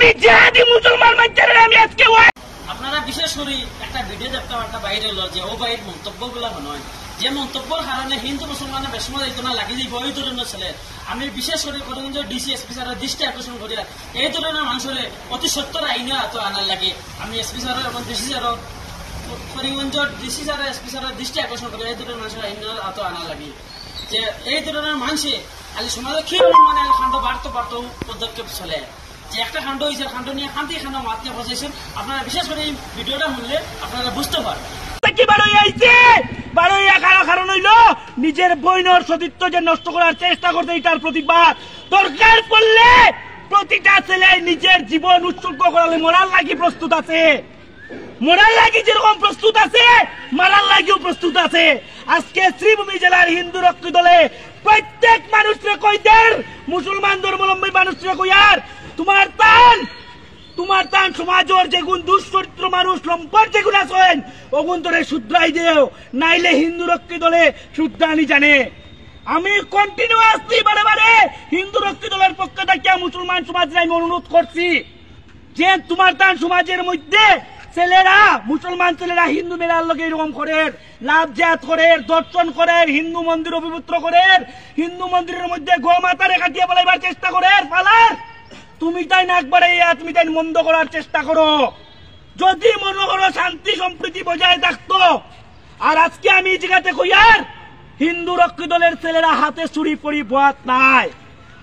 আমি জিহাদি মুসলমান মানতে আমি আজকে আপনারা বিশেষ করে একটা ভিডিও দেখতে একটা বাইরে হলো যে ও বাইরের মন্তব্যগুলো নয় যে মন্তব্যের কারণে হিন্দু মুসলমানের বেসমা যাইত না লাগি যাইব এই ধরনের ছেলে আমি বিশেষ করে করিমগঞ্জ ডিসি এসপি স্যারের দৃষ্টি আকর্ষণ করি এই ধরনের মানুষের অতি সত্তর আইনে এত আনার লাগে আমি এসপি স্যারের এবং ডিসি স্যারের করিমগঞ্জ ডিসি স্যারের এসপি স্যারের দৃষ্টি আকর্ষণ করি এই ধরনের মানুষের আইনে এত আনার লাগে যে এই ধরনের মানুষে আজ সমাজে কি মানে খান্ড বাড়তো পদক্ষেপ চলে যে একটা কাণ্ড হয়েছে কাণ্ড নিয়ে শান্তি খান্ড মাতলে বসাইছেন আপনারা বিশেষ করে এই ভিডিওটা শুনলে আপনারা বুঝতে পারবেন কারণ হইল নিজের বইনের সতীত্ব যে নষ্ট করার চেষ্টা করতে এটার প্রতিবাদ দরকার পড়লে প্রতিটা ছেলে নিজের জীবন উৎসর্গ করালে মরার লাগি প্রস্তুত আছে মরার লাগি যেরকম প্রস্তুত আছে মারার লাগিও প্রস্তুত আছে আজকে শ্রীভূমি জেলার হিন্দু রক্ষী দলে প্রত্যেক মানুষকে কইতেন মুসলমান ধর্মাবলম্বী মানুষকে কইয়ার তোমার তান সমাজের যেগুন দুশ্চরিত্র মানুষ লম্পট যেগুন আছেন ওগুন তোরে শুদ্রাই দেও নাইলে হিন্দু রক্ষী দলে শুদ্রানি জানে আমি কন্টিনিউয়াসলি বারে হিন্দু রক্ষী দলের পক্ষ থেকে মুসলমান সমাজের আমি অনুরোধ করছি যে তোমার তান সমাজের মধ্যে ছেলেরা মুসলমান ছেলেরা হিন্দু মেলার লোক এরকম করে লাভ জাত করে দর্শন করে হিন্দু মন্দির অপবিত্র করে হিন্দু মন্দিরের মধ্যে গোমাতারে কাটিয়ে পালাইবার চেষ্টা করে পালার তুমি তাই নাক বাড়াইয়া তুমি তাই মন্দ করার চেষ্টা করো যদি মনে করো শান্তি সম্প্রীতি বজায় থাকতো আর আজকে আমি এই জায়গাতে কইয়ার হিন্দু রক্ষী দলের ছেলেরা হাতে চুরি পরি বাত নাই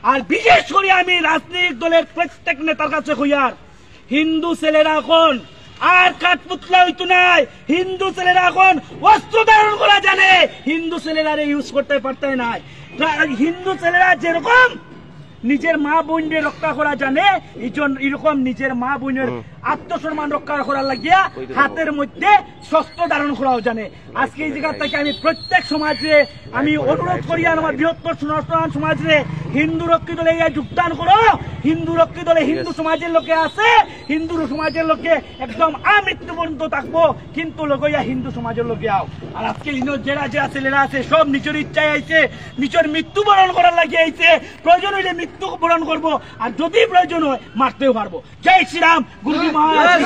আর বিশেষ করে আমি রাজনৈতিক দলের প্রত্যেক নেতার কাছে কইয়ার হিন্দু ছেলেরা এখন আর কাঠপুতলা হইতো নাই হিন্দু ছেলেরা এখন অস্ত্র ধারণ করা জানে হিন্দু ছেলেরা ইউজ করতে পারতে নাই হিন্দু ছেলেরা যেরকম নিজের মা বোনদের রক্ষা করা জানে এরকম নিজের মা বোনের আত্মসম্মান রক্ষা করার লাগিয়া হাতের মধ্যে শস্ত্র ধারণ করাও জানে আজকে এই জায়গা থেকে আমি প্রত্যেক সমাজে আমি অনুরোধ করি আমার বৃহত্তর সনাতন সমাজে হিন্দু রক্ষী দলে যোগদান করো হিন্দু রক্ষী দলে হিন্দু সমাজের লোকে আছে হিন্দু সমাজের লোকে একদম আমৃত্যু পর্যন্ত থাকবো কিন্তু লগইয়া হিন্দু সমাজের লোকে আও আর আজকে যারা ছেলেরা আছে সব নিজের ইচ্ছায় আইছে নিজের মৃত্যুবরণ করার লাগিয়ে আইছে প্রয়োজন হইলে মৃত্যু বরণ করবো আর যদি প্রয়োজন হয় মারতেও পারবো জয় শ্রীরাম গুরুজি মহারাজ।